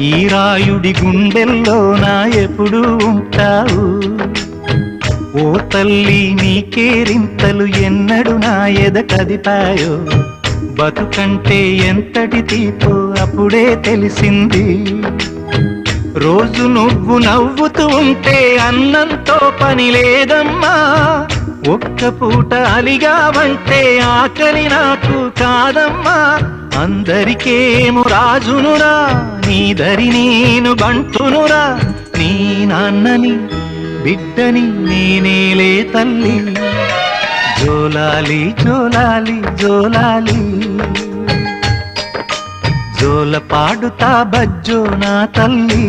ఈ రాయుడి గుండెల్లో నా ఎప్పుడు ఉంటావు. ఓ తల్లి నీ కేరింతలు ఎన్నడు నా ఎద కదిపాయో. బతుకంటే ఎంతటి తీపో అప్పుడే తెలిసింది. రోజు నువ్వు నవ్వుతూ ఉంటే అన్నంతో పని లేదమ్మా. ఒక్క పూట అలిగావంటే ఆకలి నాకు కాదమ్మా. అందరికేమో రాజునురా, నీ దరి నేను బంటునురా. నీ నాన్నని బిడ్డని నేనేలే తల్లి. జోలాలి జోలాలి జోలాలి, జోల పాడుతా బజ్జో నా తల్లి.